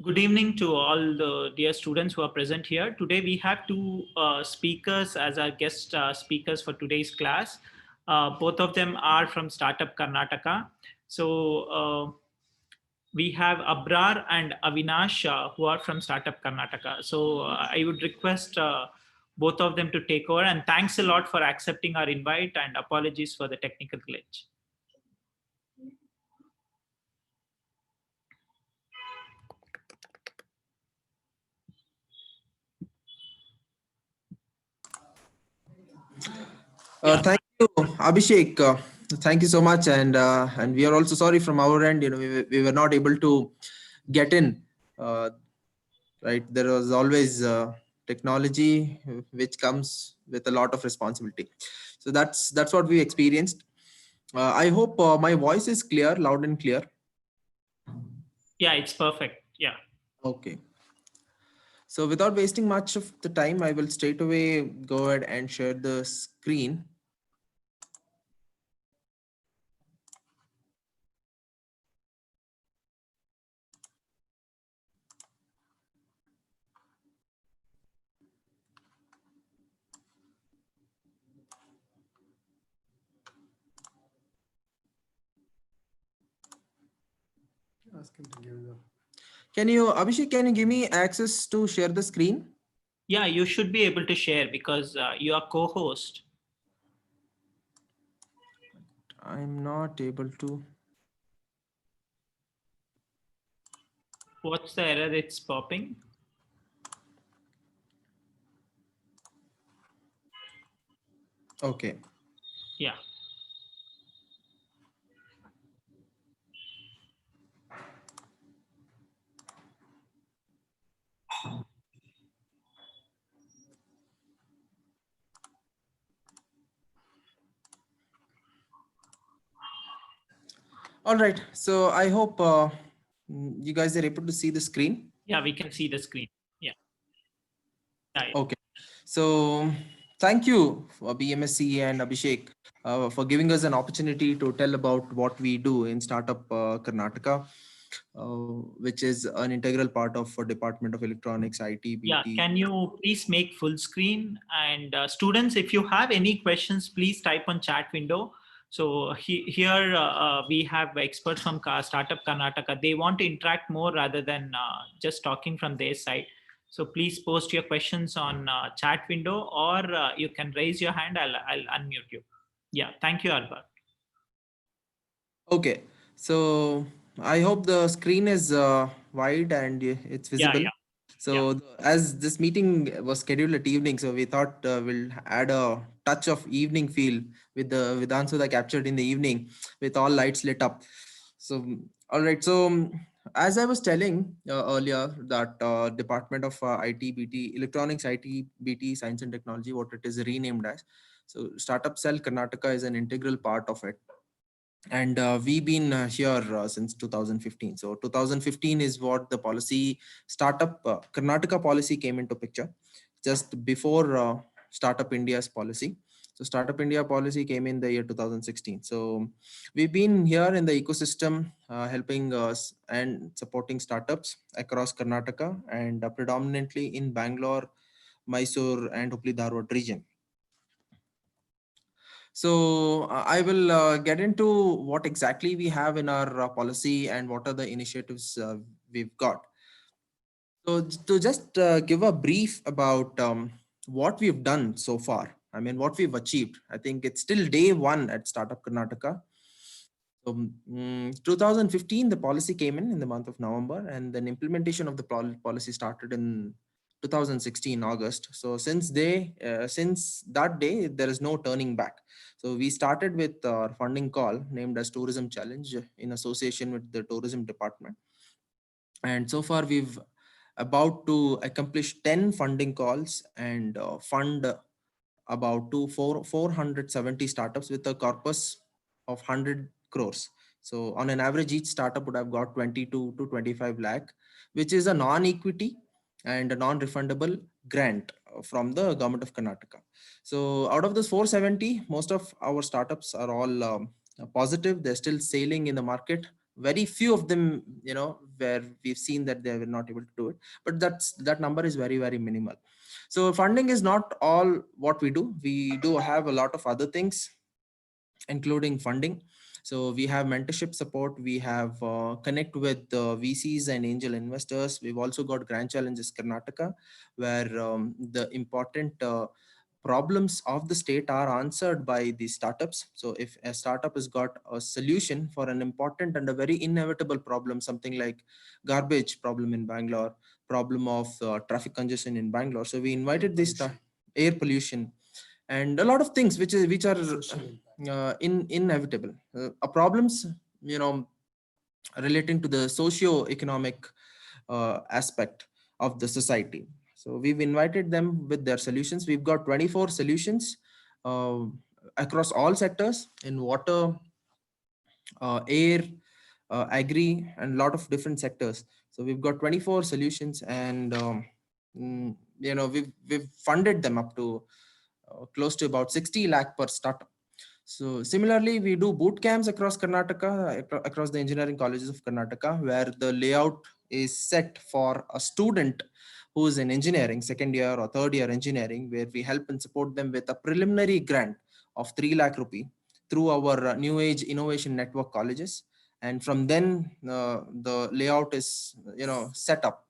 Good evening to all the dear students who are present here. Today we have two speakers as our guest speakers for today's class. Both of them are from Startup Karnataka. So we have Abrar and Avinash who are from Startup Karnataka. So I would request both of them to take over, and thanks a lot for accepting our invite, and apologies for the technical glitch. Yeah. Thank you, Abhishek. Thank you so much, and we are also sorry from our end. We were not able to get in. Uh, right, there was always technology which comes with a lot of responsibility. So that's what we experienced. I hope my voice is clear, loud and clear. Yeah, it's perfect. Yeah. Okay. So without wasting much of the time, I will straight away go ahead and share the screen. Ask him to give the. Can you, Abhishek, can you give me access to share the screen? Yeah, you should be able to share because you are co-host. I'm not able to. What's the error it's popping? Okay. Yeah. All right. So I hope you guys are able to see the screen. Yeah, we can see the screen. Yeah. Yeah. Okay. So thank you for BMSC and Abhishek for giving us an opportunity to tell about what we do in Startup Karnataka, which is an integral part of Department of Electronics, IT, Yeah. BT. Can you please make full screen? And students, if you have any questions, please type on chat window. So here we have experts from Startup Karnataka. They want to interact more rather than just talking from their side. So please post your questions on chat window, or you can raise your hand. I'll unmute you. Yeah. Thank you, Albert. Okay. So I hope the screen is wide and it's Yeah. visible. Yeah. Yeah. So as this meeting was scheduled at evening, so we thought we'll add a touch of evening feel with the Vidhansu that captured in the evening with all lights lit up. So all right. So as I was telling earlier that Department of IT, BT, Electronics, IT, BT, Science and Technology, what it is renamed as. So Startup Cell Karnataka is an integral part of it, and we've been here since 2015. So 2015 is what the policy startup Karnataka policy came into picture, just before Startup India's policy. So Startup India policy came in the year 2016. So we've been here in the ecosystem, helping us and supporting startups across Karnataka, and predominantly in Bangalore, Mysore and Hubli Dharwad region. So I will get into what exactly we have in our policy and what are the initiatives we've got. So to just give a brief about what we've done so far, I mean, what we've achieved. I think it's still day one at Startup Karnataka. So 2015, the policy came in the month of November, and then implementation of the policy started in 2016 August. So since that day, there is no turning back. So we started with our funding call named as Tourism Challenge in association with the Tourism Department, and so far we've about to accomplish 10 funding calls and fund about 470 startups with a corpus of 100 crores. So on an average, each startup would have got 22 to 25 lakh, which is a non-equity and a non-refundable grant from the government of Karnataka. So out of this 470, most of our startups are all positive. They're still sailing in the market. Very few of them, where we've seen that they were not able to do it, but that number is very, very minimal. So funding is not all what we do. We do have a lot of other things including funding. So we have mentorship support, we have connect with VCs and angel investors. We've also got Grand Challenges Karnataka, where the important problems of the state are answered by the startups. So if a startup has got a solution for an important and a very inevitable problem, something like garbage problem in Bangalore, problem of traffic congestion in Bangalore, so we invited this air pollution and a lot of things which are inevitable problems, you know, relating to the socio-economic aspect of the society. So we've invited them with their solutions. We've got 24 solutions uh, across all sectors in water, air, agri, and a lot of different sectors. So we've got 24 solutions, and you know, we've funded them up to close to about 60 lakh per startup. So similarly, we do boot camps across Karnataka, across the engineering colleges of Karnataka, where the layout is set for a student who is in engineering, second year or third year engineering, where we help and support them with a preliminary grant of 3 lakh rupee through our new age innovation network colleges. And from then the layout is, you know, set up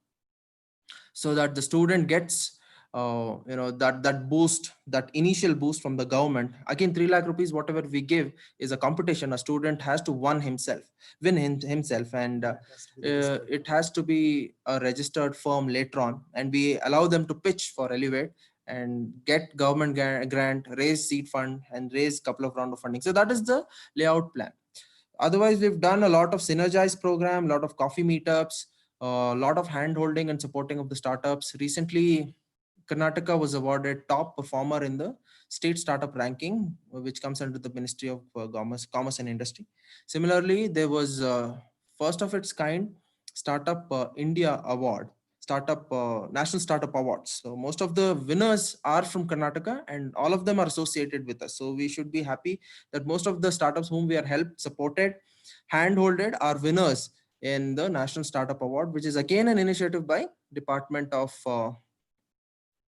so that the student gets you know, that boost, that initial boost from the government. Again, 3 lakh rupees whatever we give is a competition. A student has to himself, and it has to be a registered firm later on, and we allow them to pitch for Elevate and get government grant, raise seed fund, and raise couple of round of funding. So that is the layout plan. Otherwise, we've done a lot of synergized program, a lot of coffee meetups, a lot of hand holding and supporting of the startups. Recently, Karnataka was awarded top performer in the state startup ranking, which comes under the Ministry of Commerce and Industry. Similarly, there was first of its kind Startup India Award, Startup National Startup Awards. So most of the winners are from Karnataka, and all of them are associated with us. So we should be happy that most of the startups whom we are helped, supported, hand-holded are winners in the National Startup Award, which is again an initiative by Department of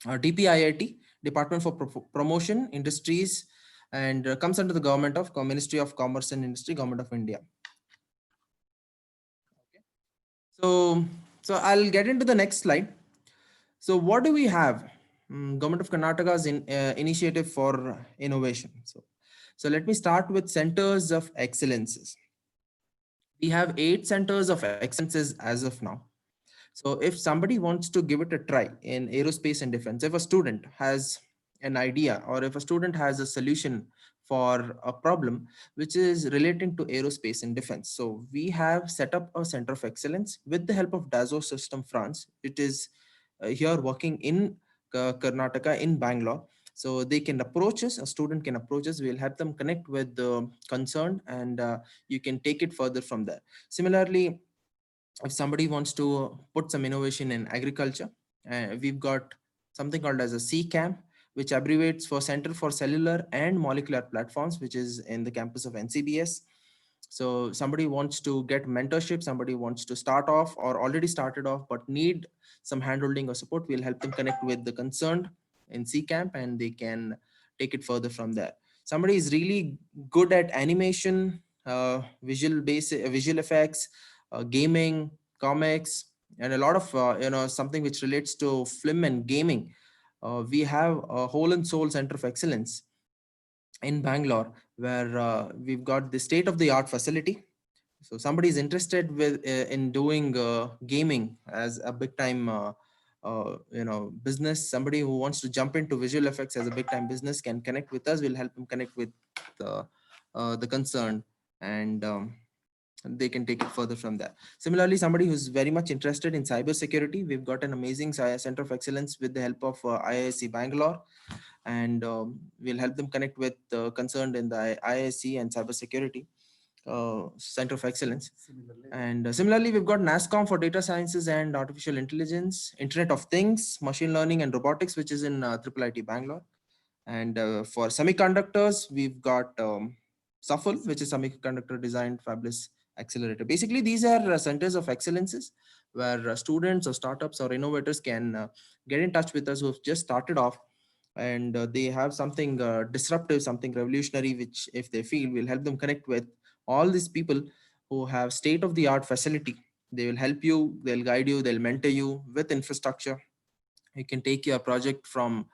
DPIIT, Department for Promotion Industries, and comes under the government of Ministry of Commerce and Industry, Government of India. So, so I'll get into the next slide. So what do we have? Government of Karnataka's initiative for innovation. So let me start with centers of excellences. We have 8 centers of excellences as of now. So if somebody wants to give it a try in aerospace and defense, if a student has an idea or if a student has a solution for a problem which is relating to aerospace and defense, so we have set up a center of excellence with the help of Dassault System France. It is here working in Karnataka, in Bangalore. So they can approach us, a student can approach us, we'll help them connect with the concerned, and you can take it further from there. Similarly, if somebody wants to put some innovation in agriculture, we've got something called as a CCAM, which abbreviates for Center for Cellular and Molecular Platforms, which is in the campus of NCBS. So somebody wants to get mentorship, somebody wants to start off or already started off but need some handholding or support, we'll help them connect with the concerned in CCAMP, and they can take it further from there. Somebody is really good at animation, visual effects, gaming, comics, and a lot of you know, something which relates to film and gaming. We have a whole and soul center of excellence in Bangalore, where we've got the state of the art facility. So somebody is interested with in doing gaming as a big time you know, business. Somebody who wants to jump into visual effects as a big time business can connect with us. We'll help them connect with the concern, and they can take it further from there. Similarly, somebody who's very much interested in cyber security, we've got an amazing center of excellence with the help of IISc Bangalore, and we'll help them connect with concerned in the IISc and cyber security center of excellence. And similarly, we've got NASCOM for data sciences and artificial intelligence, Internet of Things, machine learning and robotics, which is in IIIT Bangalore. And for semiconductors, we've got SUFFLE, which is semiconductor designed fabless accelerator. Basically, these are centers of excellences where students or startups or innovators can get in touch with us who have just started off, and they have something disruptive, something revolutionary, which if they feel will help them connect with all these people who have state of the art facility. They will help you, they'll guide you, they'll mentor you with infrastructure. You can take your project from,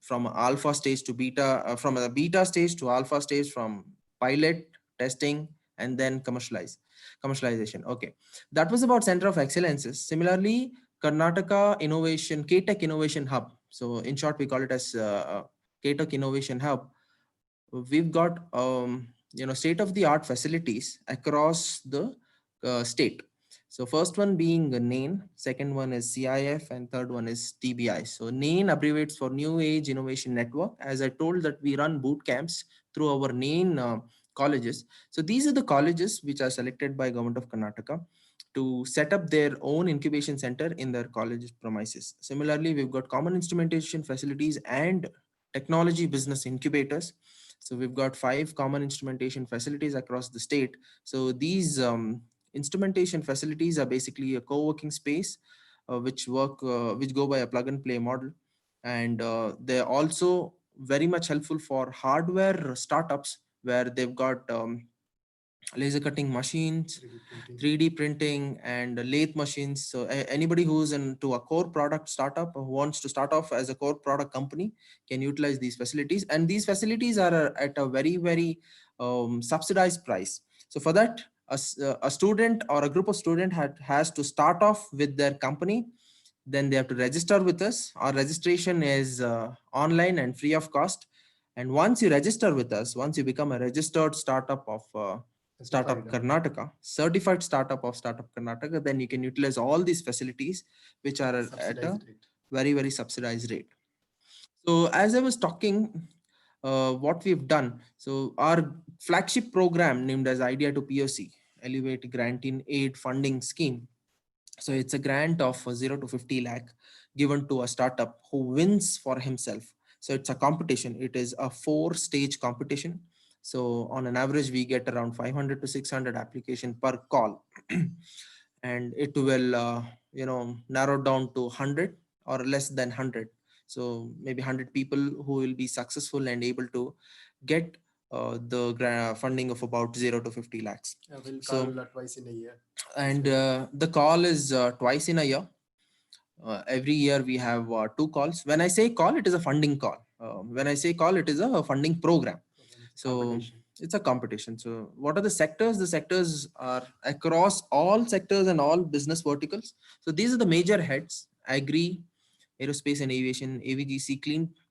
from alpha stage to beta, from a beta stage to alpha stage, from pilot testing and then commercialization. Okay, that was about center of excellences. Similarly, Karnataka Innovation K-Tech Innovation Hub, so in short we call it as K-Tech Innovation Hub. We've got state of the art facilities across the state. So first one being NAIN, second one is CIF, and third one is TBI. So NAIN abbreviates for New Age Innovation Network. As I told, that we run boot camps through our NAIN colleges. So these are the colleges which are selected by Government of Karnataka to set up their own incubation center in their college premises. Similarly, we've got common instrumentation facilities and technology business incubators. So we've got 5 common instrumentation facilities across the state. So these instrumentation facilities are basically a co-working space, which go by a plug and play model, and they're also very much helpful for hardware startups where they've got laser cutting machines, 3D printing, and lathe machines. So anybody who's into a core product startup or who wants to start off as a core product company can utilize these facilities. And these facilities are at a very, very subsidized price. So for that, a student or a group of student has to start off with their company. Then they have to register with us. Our registration is online and free of cost. And once you register with us, once you become a registered startup of Startup Karnataka, certified startup of Startup Karnataka, then you can utilize all these facilities, which are at a very, very subsidized rate. So as I was talking, what we've done, so our flagship program named as Idea to POC, Elevate Grant in Aid Funding Scheme. So it's a grant of 0 to 50 lakh given to a startup who wins for himself. So it's a competition. It is a 4-stage competition. So on an average, we get around 500 to 600 application per call. And it will, narrow down to 100 or less than 100. So maybe 100 people who will be successful and able to get the funding of about 0 to 50 lakhs. Will call twice in a year. And the call is twice in a year. Every year we have 2 calls. When I say call, it is a funding call. When I say call, it is a funding program. So it's a competition. So what are the sectors? The sectors are across all sectors and all business verticals. So these are the major heads: agri, aerospace and aviation, AVGC,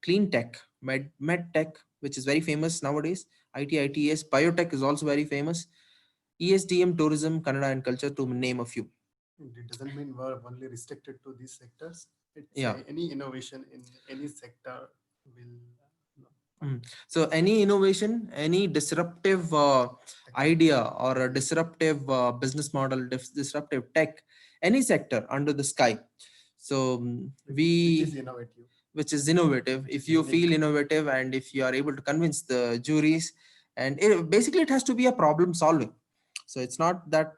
clean tech, med tech, which is very famous nowadays. IT, ITS, biotech is also very famous. ESDM, tourism, Kannada and culture, to name a few. It doesn't mean we're only restricted to these sectors. It's Yeah. Any innovation in any sector will. So any innovation, any disruptive idea or a disruptive business model, disruptive tech, any sector under the sky. So which is innovative. If you feel innovative and if you are able to convince the juries, and basically it has to be a problem solving. So it's not that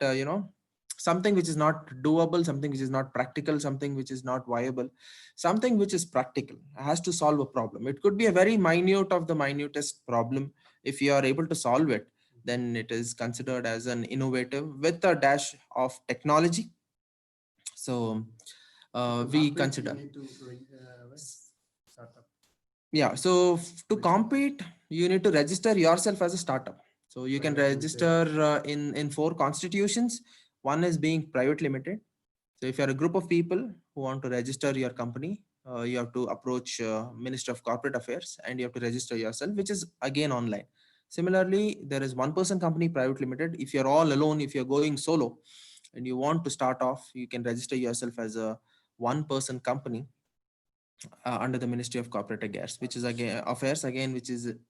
something which is not doable, something which is not practical, something which is not viable, something which is practical, has to solve a problem. It could be a very minute of the minutest problem. If you are able to solve it, then it is considered as an innovative with a dash of technology. So we consider. Yeah, so to compete, you need to register yourself as a startup. So you can register in 4 constitutions. One is being private limited. So if you're a group of people who want to register your company, you have to approach Minister of Corporate Affairs and you have to register yourself, which is again online. Similarly, there is 1-person company private limited. If you're all alone, if you're going solo and you want to start off, you can register yourself as a 1-person company under the Ministry of Corporate Affairs, which is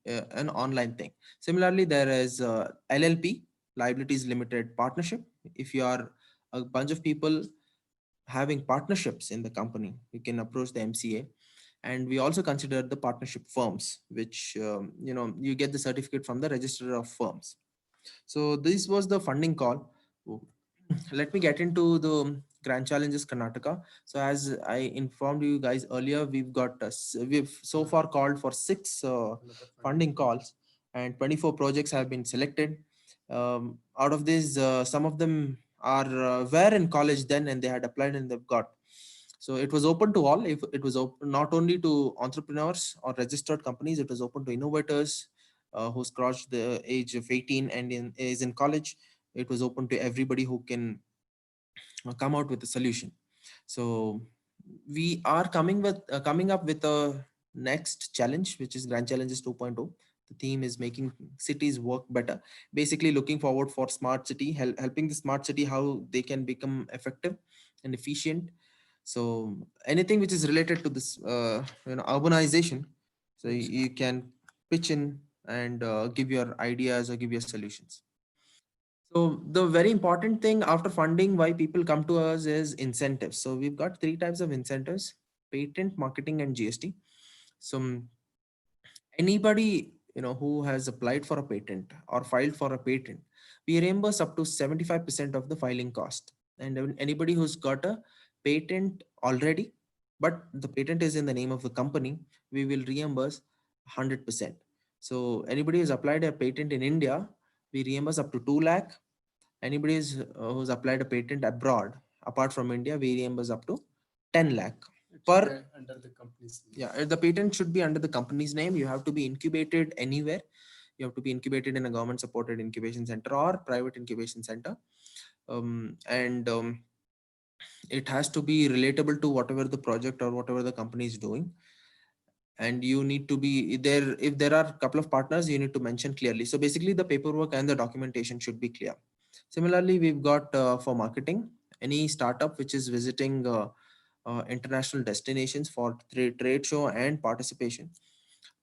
an online thing. Similarly, there is LLP, Liabilities Limited Partnership. If you are a bunch of people having partnerships in the company, you can approach the MCA. And we also consider the partnership firms, which you get the certificate from the Register of Firms. So this was the funding call. Let me get into the grand challenges Karnataka. So as I informed you guys earlier, we've so far called for six Another funding calls, and 24 projects have been selected. Out of these, some of them are were in college then and they had applied and they've got. So it was open to all. If it was open not only to entrepreneurs or registered companies, it was open to innovators who's crossed the age of 18 and is in college. It was open to everybody who can come out with a solution. So we are coming up with a next challenge, which is Grand Challenges 2.0. The theme is making cities work better. Basically, looking forward for smart city, helping the smart city how they can become effective and efficient. So anything which is related to this, urbanization. So you can pitch in and give your ideas or give your solutions. So the very important thing after funding, why people come to us is incentives. So we've got three types of incentives: patent, marketing, and GST. So anybody who has applied for a patent or filed for a patent, we reimburse up to 75% of the filing cost. And then anybody who's got a patent already, but the patent is in the name of the company, we will reimburse 100%. So anybody who's applied a patent in India, we reimburse up to 2 lakh. Anybody who's applied a patent abroad, apart from India, we reimburse up to 10 lakh it should be per. under the company's name. Yeah, the patent should be under the company's name. You have to be incubated anywhere. You have to be incubated in a government supported incubation center or private incubation center. And it has to be relatable to whatever the project or whatever the company is doing. And you need to be there. If there are a couple of partners, you need to mention clearly. So basically the paperwork and the documentation should be clear. Similarly, we've got for marketing, any startup which is visiting international destinations for trade show and participation,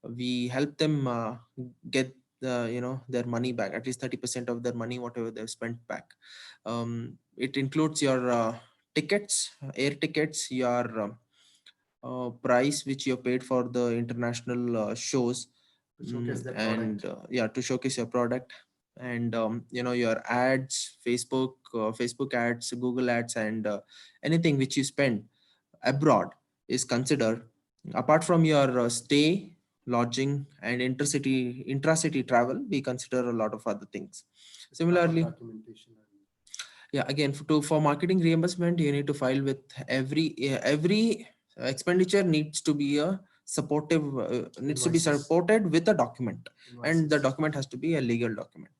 we help them get their money back, at least 30% of their money whatever they've spent back. It includes your tickets, air tickets, your price which you paid for the international shows. To showcase their And product. yeah, to showcase your product. And your ads, Facebook ads, Google ads, and anything which you spend abroad is considered. Apart from your stay, lodging, and intracity travel, we consider a lot of other things. With proper Similarly, documentation and yeah, again, for marketing reimbursement, you need to file with every expenditure needs to be a invoices, supported with a document. And the invoices. document has to be a legal document.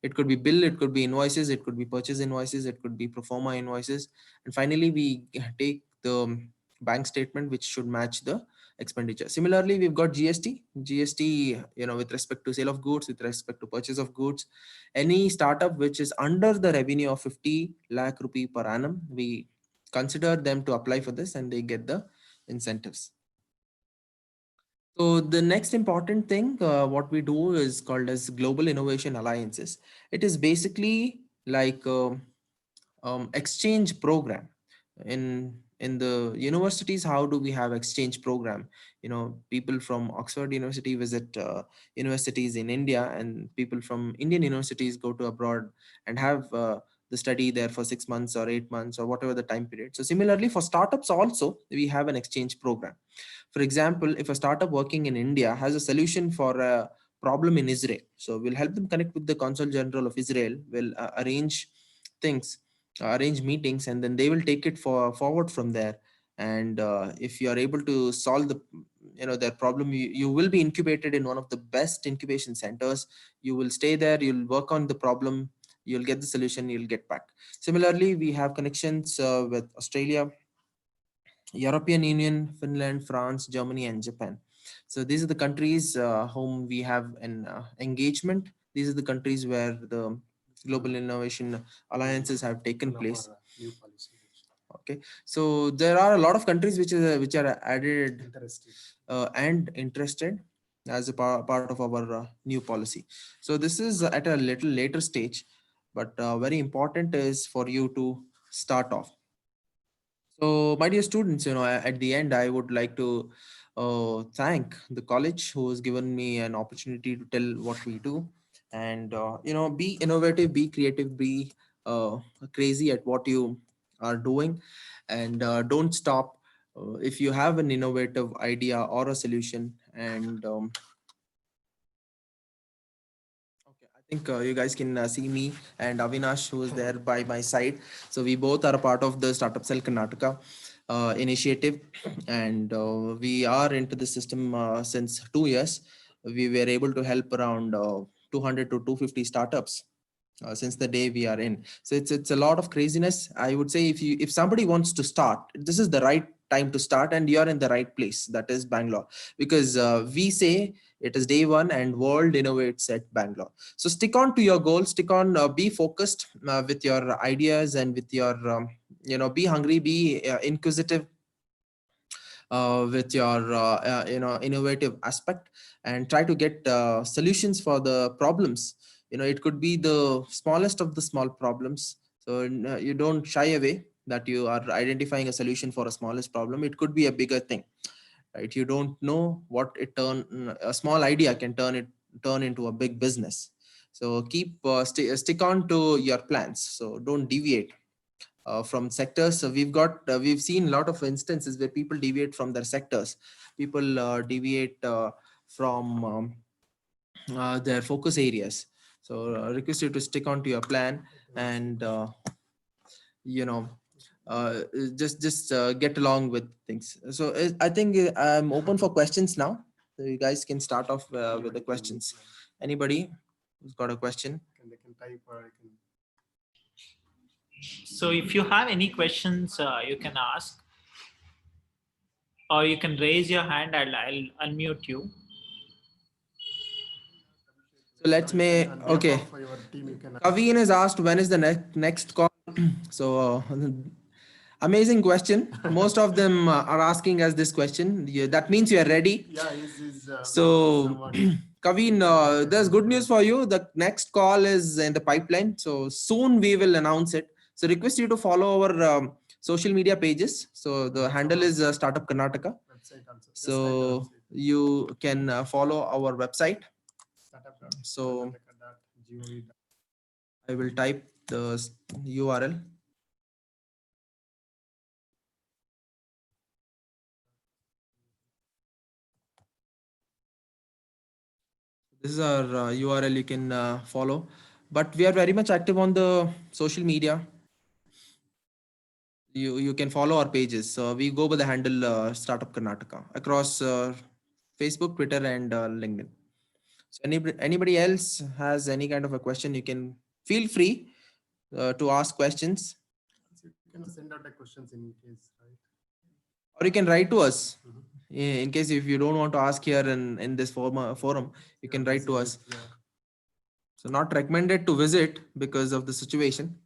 It could be bill, it could be invoices, it could be purchase invoices, it could be pro forma invoices. And finally, we take the bank statement which should match the expenditure. Similarly, we've got GST, with respect to sale of goods, with respect to purchase of goods. Any startup which is under the revenue of 50 lakh rupee per annum, we consider them to apply for this and they get the incentives. So the next important thing, what we do is called as Global Innovation Alliances. It is basically like exchange program. In the universities, how do we have exchange program? People from Oxford University visit universities in India, and people from Indian universities go to abroad and have the study there for 6 months or 8 months or whatever the time period. So similarly for startups also, we have an exchange program. For example, if a startup working in India has a solution for a problem in Israel, so we'll help them connect with the Consul General of Israel. We'll things, arrange meetings, and then they will take it forward from there. And if you are able to solve their problem, you will be incubated in one of the best incubation centers. You will stay there. You'll work on the problem. You'll get the solution. You'll get back. Similarly, we have connections with Australia, European Union, Finland, France, Germany, and Japan. So these are the countries whom we have an engagement. These are the countries where the global innovation alliances have taken One of place. our new policy which Okay, so there are a lot of countries which are added interested. and interested as a part of our new policy. So this is at a little later stage, but very important is for you to start off. So, my dear students, at the end, I would like to thank the college who has given me an opportunity to tell what we do. and be innovative, be creative, be crazy at what you are doing, and don't stop. If you have an innovative idea or a solution, and okay, I think you guys can see me and Avinash, who is there by my side. So we both are a part of the Startup Cell Karnataka initiative, and we are into the system since 2 years. We were able to help around 200 to 250 startups since the day we are in. So it's a lot of craziness. I would say if somebody wants to start, this is the right time to start, and you are in the right place. That is Bangalore, because we say it is day one and world innovates at Bangalore. So stick on to your goals, stick on, be focused with your ideas, and with your be hungry, be inquisitive with your innovative aspect, and try to get solutions for the problems. It could be the smallest of the small problems. So you don't shy away that you are identifying a solution for a smallest problem. It could be a bigger thing, right? You don't know what a small idea can turn into a big business. So keep stick on to your plans, so don't deviate from sectors. So we've seen a lot of instances where people deviate from their sectors. People deviate from their focus areas. So request you to stick on to your plan, and you know just get along with things. So I think I'm open for questions now. So you guys can start off with the questions. Anybody who's got a question? They can type, or I can. So if you have any questions, you can ask, or you can raise your hand. I'll unmute you. So let's me On behalf okay. of your team, you can. Kaveen has asked when is the next call. So amazing question. Most of them are asking us this question. That means you are ready. Yeah, is So somewhat. Kaveen, there's good news for you. The next call is in the pipeline. So soon we will announce it. So request you to follow our social media pages. So the handle is Startup Karnataka. Website also. Just type the So website. you can follow our website. So Startup.karnataka.gov. I will type the URL. This is our URL, you can follow. But we are very much active on the social media. You can follow our pages. So we go by the handle Startup Karnataka across Facebook, Twitter, and LinkedIn. So anybody else has any kind of a question, you can feel free to ask questions, So you can send out the questions in case, right? or you can write to us. Mhm. In case if you don't want to ask here in this forum, you can write to us. Yeah. So not recommended to visit because of the situation.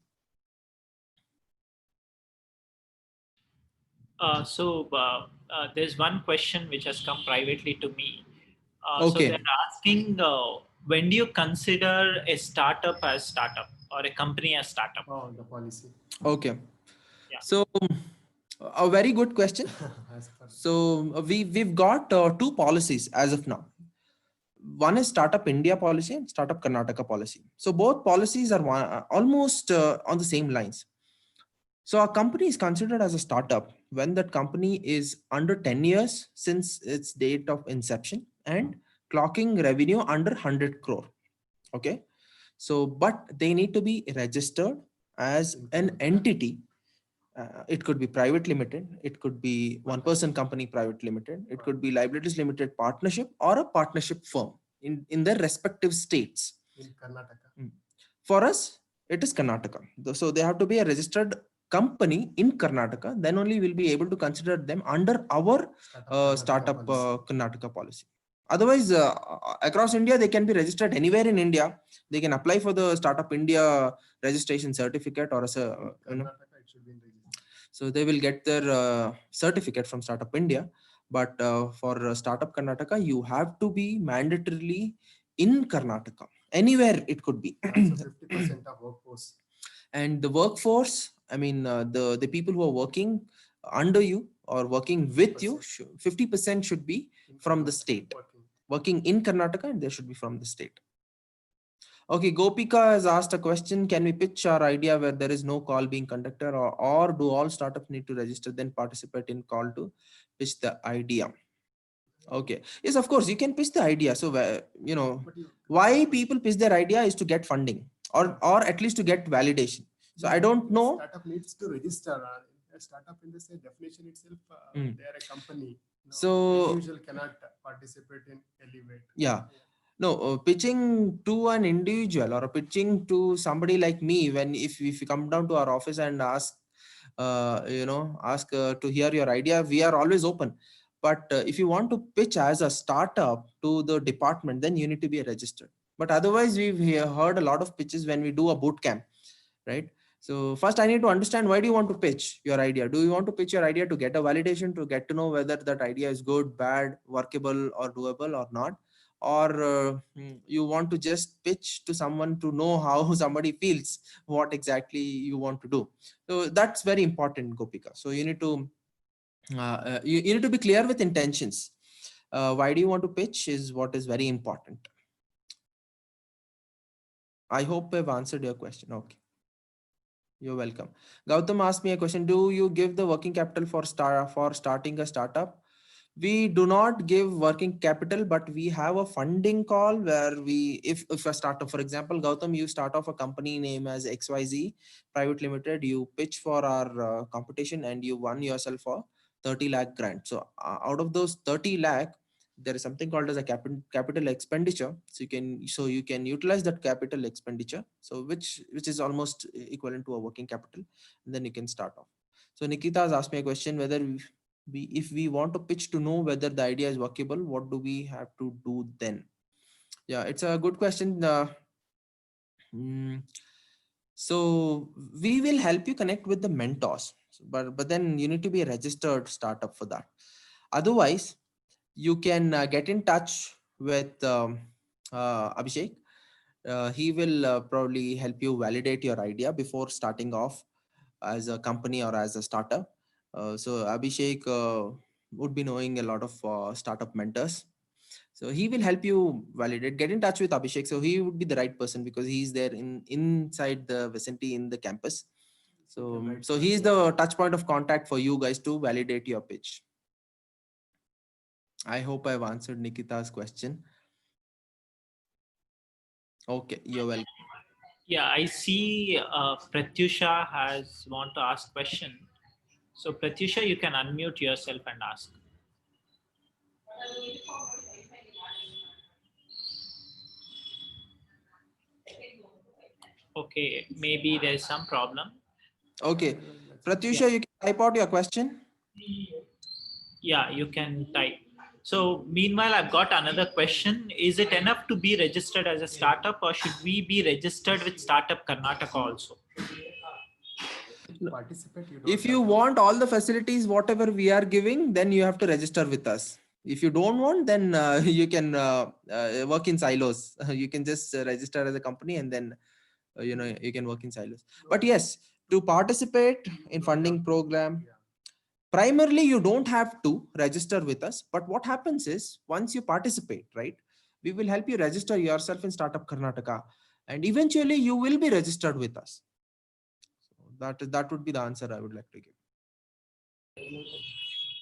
There's one question which has come privately to me. So Okay. they're asking, when do you consider a startup as startup or a company as startup? Oh, the policy. Okay. Yeah. So a very good question. As per. So we've got two policies as of now. One is Startup India policy and Startup Karnataka policy. So both policies are almost on the same lines. So a company is considered as a startup when that company is under 10 years since its date of inception and clocking revenue under 100 crore. Okay. So, but they need to be registered as an entity. It could be private limited, it could be one person company private limited, it could be liabilities limited partnership, or a partnership firm in their respective states. In Karnataka. For us, it is Karnataka. So they have to be a registered company in Karnataka. Then only we'll be able to consider them under our startup Karnataka policy. Otherwise, across India, they can be registered anywhere in India. They can apply for the Startup India registration certificate, or as a Karnataka, it should be in register. so they will get their certificate from Startup India. But for Startup Karnataka, you have to be mandatorily in Karnataka. Anywhere it could be. Also 50% of workforce. And the workforce, I mean, the people who are working under you or working with you, 50% should be from the state. Working in Karnataka, and they should be from the state. Okay, Gopika has asked a question. Can we pitch our idea where there is no call being conducted, or do all startups need to register then participate in call to pitch the idea? Okay. Yes, of course, you can pitch the idea. So, But you why people pitch their idea is to get funding or at least to get validation. So I don't know. startup needs to register. A startup in the say definition itself, Mm. they are a company. So, Individual cannot participate in Elevate. yeah. No, pitching to an individual or pitching to somebody like me, when if you come down to our office and ask, ask to hear your idea, we are always open. But if you want to pitch as a startup to the department, then you need to be registered. But otherwise, we've heard a lot of pitches when we do a boot camp, right? So first, I need to understand, why do you want to pitch your idea? Do you want to pitch your idea to get a validation, to get to know whether that idea is good, bad, workable, or doable or not? Or you want to just pitch to someone to know how somebody feels, what exactly you want to do? So that's very important, Gopika. So you need to you need to be clear with intentions. Why do you want to pitch is what is very important. I hope I've answered your question. Okay. You're welcome. Gautam asked me a question. Do you give the working capital for starting a startup? We do not give working capital, but we have a funding call where if a startup, for example, Gautam, you start off a company name as XYZ Private Limited, you pitch for our competition and you won yourself a 30 lakh grant. So out of those 30 lakh, there is something called as a capital expenditure. So you can utilize that capital expenditure. So which is almost equivalent to a working capital, and then you can start off. So Nikita has asked me a question whether if we want to pitch to know whether the idea is workable, what do we have to do then? Yeah, it's a good question. Mm, so we will help you connect with the mentors, but then you need to be a registered startup for that. Otherwise, you can get in touch with Abhishek. He will probably help you validate your idea before starting off as a company or as a startup. So Abhishek would be knowing a lot of startup mentors. So he will help you validate. Get in touch with Abhishek. So he would be the right person because he's there inside the vicinity in the campus. So he is the touch point of contact for you guys to validate your pitch. I hope I've answered Nikita's question. Okay, you're welcome. Yeah, I see Pratyusha has want to ask question. So Pratyusha, you can unmute yourself and ask. Okay, maybe there's some problem. Okay, Yeah, Pratyusha, you can type out your question. yeah, you can type. So meanwhile, I've got another question. Is it enough to be registered as a startup, or should we be registered with Startup Karnataka also? Participate, you don't If you have to- want all the facilities, whatever we are giving, then you have to register with us. If you don't want, then you can work in silos. You can just register as a company, and then you can work in silos. But yes, to participate in funding program, Yeah. primarily you don't have to register with us. But what happens is, once you participate, right, we will help you register yourself in Startup Karnataka, and eventually you will be registered with us. So that would be the answer I would like to give.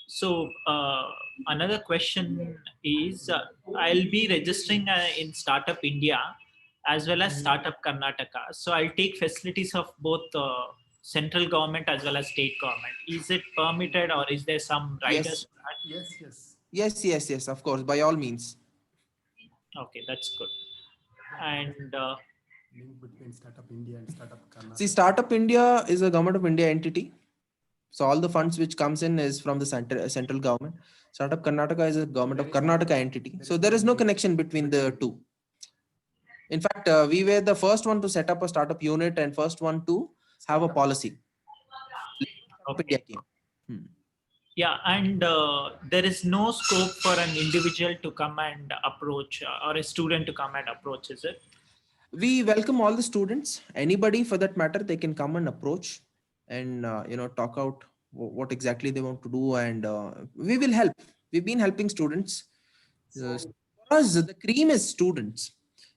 So another question is, I'll be registering in Startup India as well as Startup Karnataka. So I'll take facilities of both central government as well as state government. Is it permitted, or is there some riders Yes, for that? Yes, yes. yes, of course, by all means. Okay, that's good. And Link between Startup India and Startup Karnataka. See, Startup India is a government of India entity. So all the funds which comes in is from the central government. Startup Karnataka is a government of Karnataka entity. So there is no connection between the two. In fact, we were the first one to set up a startup unit and first one to have a policy. Startup India okay. came. Hmm. Yeah, and there is no scope for an individual to come and approach, or a student to come and approach, is it? We welcome all the students, anybody for that matter. They can come and approach and talk out what exactly they want to do, and we will help. We've been helping students. For us, the cream is students.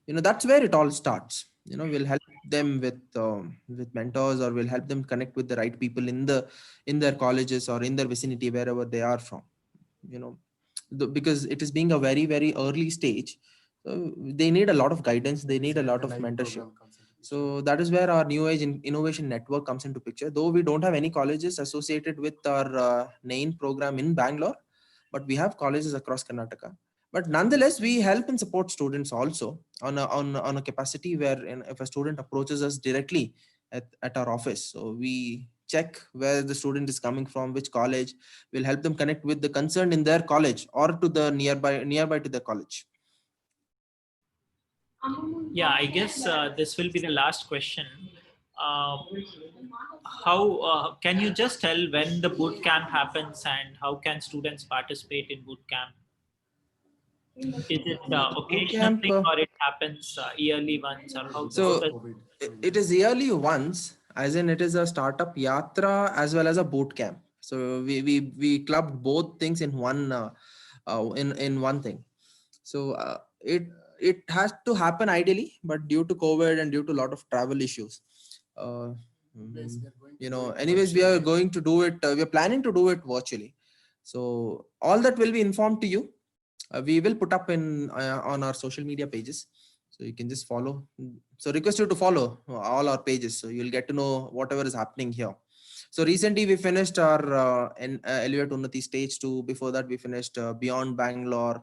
that's where it all starts. We'll help them with mentors, or we'll help them connect with the right people in their colleges or in their vicinity, wherever they are from. you know because it is being a very very early stage, so they need a lot of guidance, they need a lot of Live mentorship. program comes into picture. So that is where our new age innovation network comes into picture. Though we don't have any colleges associated with our main program in Bangalore, but we have colleges across Karnataka. But nonetheless, we help and support students also on a capacity where if a student approaches us directly at our office, so we check where the student is coming from, which college. We'll help them connect with the concern in their college or to the nearby to the college. Yeah, I guess this will be the last question. Uh, how can you just tell when the boot camp happens and how can students participate in boot camp? Is it The boot occasional camp. thing or it happens yearly once or Because how of So does? COVID. it is yearly once, as in it is a startup yatra as well as a boot camp. So we clubbed both things in in one thing. So it has to happen ideally, but due to COVID and due to a lot of travel issues, uh, Anyways, we are going to do it anyways, we are virtually. going to do it. We are planning to do it virtually. So all that will be informed to you. We will put up in on our social media pages, so you can just follow. So request you to follow all our pages, so you'll get to know whatever is happening here. So recently we finished our Elevate Unnati stage 2. Before that we finished Beyond Bangalore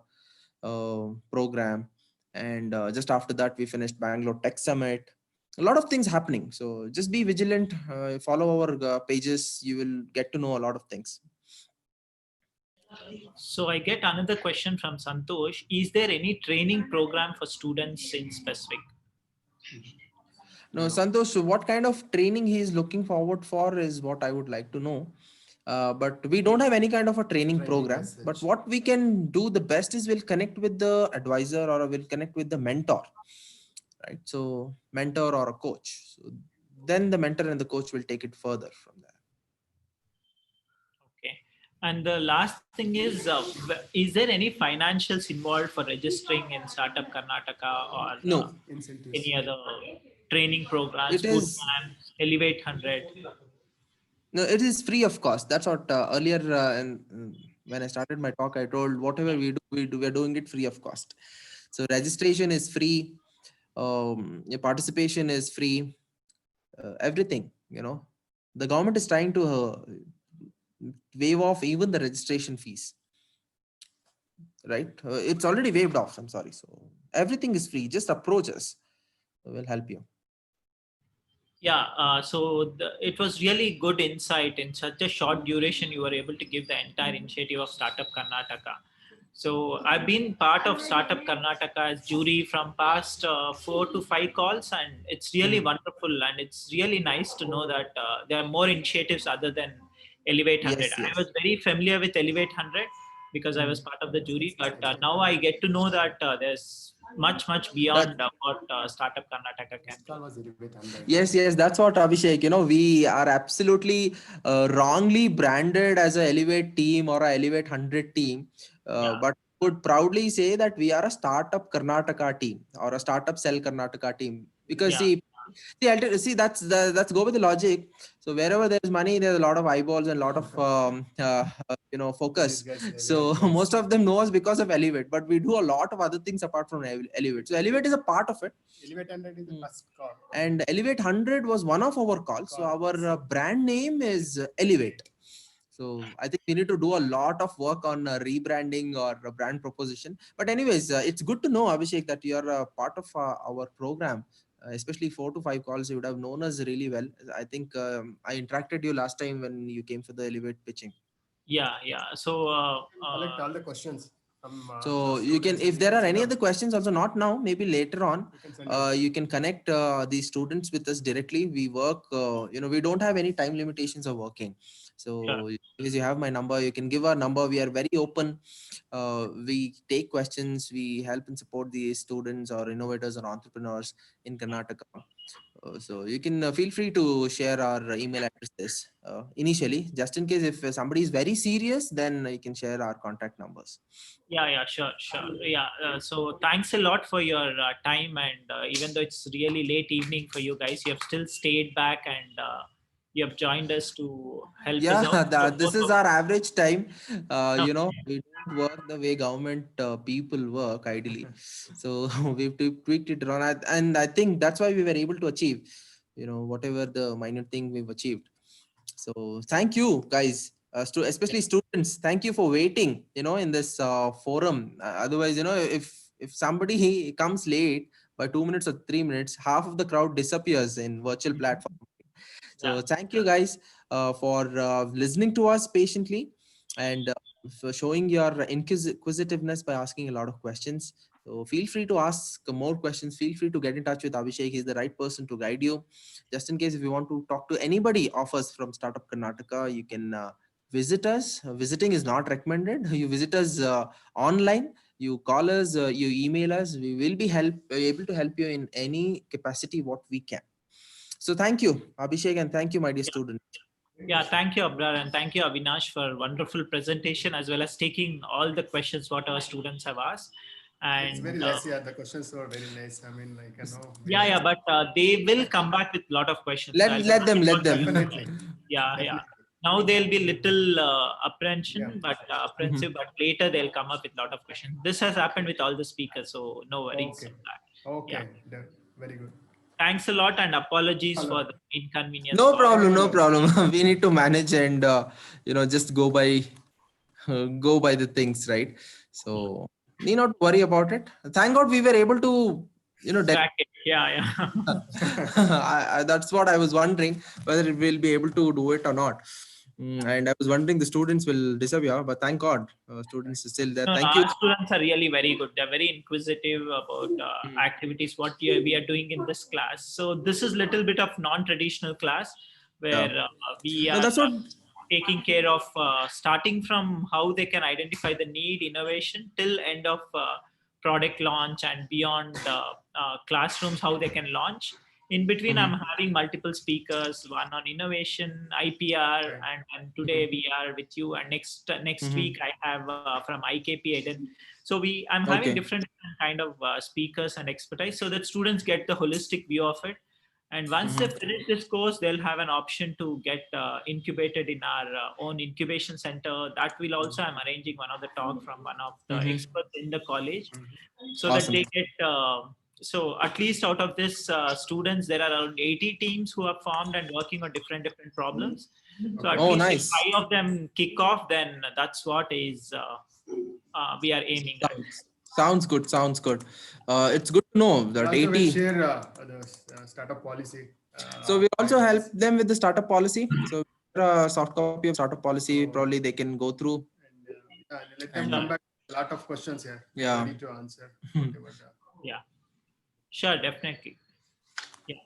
program, and just after that we finished Bangalore Tech Summit. A lot of things happening, so just be vigilant, follow our pages, you will get to know a lot of things. So I get another question from Santosh. Is there any training program for students in specific? No, Santosh, so what kind of training he is looking forward for is what I would like to know. But we don't have any kind of a training Training program. as But such. what we can do the best is we'll connect with the advisor, or we'll connect with the mentor, right? So mentor or a coach. So then the mentor and the coach will take it further from there. Okay. And the last thing is there any financials involved for registering in Startup Karnataka or No, Incentives. any other training programs, it boot is camp, Elevate 100? no, it is free of cost. That's what earlier when I started my talk, I told whatever we are doing it free of cost. So registration is free, your participation is free, everything. The government is trying to waive off even the registration fees, right? It's already waived off, I'm sorry. So everything is free, just approach us, we'll help you. Yeah, it was really good insight in such a short duration. You were able to give the entire initiative of Startup Karnataka. So I've been part of Startup Karnataka as jury from past 4 to 5 calls, and it's really wonderful. And it's really nice to know that there are more initiatives other than Elevate 100. Yes, I yes. was very familiar with Elevate 100 because I was part of the jury, but now I get to know that there's much That beyond what Startup Karnataka can This do. call was Elevate 100. Yes, that's what, Abhishek. We are absolutely wrongly branded as a Elevate team or a Elevate 100 team, Yeah, but would proudly say that we are a startup Karnataka team or a startup cell Karnataka team. Because yeah, see, that's go with the logic. So wherever there's money, there's a lot of eyeballs and a lot of These focus. guys, So Elevate guys. most of them know us because of Elevate, but we do a lot of other things apart from Elevate. So Elevate is a part of it. Elevate 100 is the Mm. first call. And Elevate 100 was one of our calls. So our brand name is Elevate. So I think we need to do a lot of work on rebranding or brand proposition. But anyways, it's good to know, Abhishek, that you are a part of our program. Especially 4 to 5 calls, you would have known us really well. I think I interacted you last time when you came for the Elevate pitching. yeah. So We collect all the questions from So our you can, students and if we there can are send any out. other questions, also not now, maybe later on, We can send out. you can connect these students with us directly. We work, we don't have any time limitations of working. sure. So if you have my number, you can give our number. We are very open. We take questions. We help and support the students or innovators or entrepreneurs in Karnataka. So you can feel free to share our email addresses initially, just in case if somebody is very serious, then you can share our contact numbers. Yeah, sure, sure. Yeah, so thanks a lot for your time, and even though it's really late evening for you guys, you have still stayed back and you have joined us to help us Yeah, out. So this is our average time. okay. We don't work the way government people work ideally. So we've tweaked it around, and I think that's why we were able to achieve, whatever the minor thing we've achieved. So thank you guys, especially students. Thank you for waiting, in this forum. Otherwise, if somebody comes late by 2 minutes or 3 minutes, half of the crowd disappears in virtual platform. Yeah, So thank you guys for listening to us patiently, and for showing your inquisitiveness by asking a lot of questions. So feel free to ask more questions. Feel free to get in touch with Abhishek. He's the right person to guide you. Just in case if you want to talk to anybody of us from Startup Karnataka, you can visit us. Visiting is not recommended. You visit us online. You call us. You email us. We will be able to help you in any capacity what we can. So thank you, Abhishek, and thank you, my dear yeah. student. Yeah, thank you, Abrar, and thank you, Avinash, for wonderful presentation as well as taking all the questions what our students have asked. It's very And nice. Yeah, the questions were very nice. I mean, like, yeah, many. but they will come back with a lot of questions. So Let I'll just let them keep let on them. giving them. Definitely, Yeah. definitely. Now they'll be little Yeah. apprehension, but Mhm. apprehensive, but later they'll come up with a lot of questions. This has happened with all the speakers, so no worries Okay. on that. Yeah. Okay. Very good. Thanks a lot and apologies for Hello. the inconvenience No caused. No, problem, no, no no. problem. We need to manage and just go by the things, right? So need not worry about it. Thank God we were able to, Crack it. Yeah. that's what I was wondering, whether we'll be able to do it or not. And I was wondering the students will disappear, but thank God, students are still there. No, Thank you. our students are really very good. They're very inquisitive about activities what we are doing in this class. So this is little bit of non-traditional class Yeah. where we No, are that's what. taking care of starting from how they can identify the need, innovation till end of product launch and beyond classrooms how they can launch. In between, I'm Mhm. having multiple speakers, one on innovation, IPR, Right. and today we are with you. And next Mhm. week I have from IKP Eden. So I'm having Okay. different kind of speakers and expertise so that students get the holistic view of it. And once they Mhm. finish this course, they'll have an option to get incubated in our own incubation center. That will also, I'm arranging one of the talk from one of the Mhm. experts in the college so that Awesome. they get so at least out of this students there are around 80 teams who are formed and working on different problems. So at Okay. Oh, least if nice. 5 of them kick off, then that's what is we are aiming at. Sounds good. Sounds good. It's good to know And that also, we'll 80. share the startup policy So we also help guidelines. them with the startup policy. So a soft copy of startup policy, So, probably they can go through. and yeah, and let them And come back. A lot of questions here. We are yeah. ready to answer whatever. Yeah, sure, definitely. Yeah,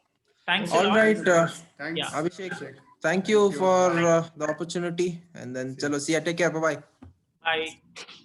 thanks a All Okay. lot. Thanks, right, Avinash. Yeah, Thanks, Abhishek. Abhishek. Thank Thank you you. for Bye. the opportunity. And then, See you. chalo, see ya. Take care. Bye bye. bye.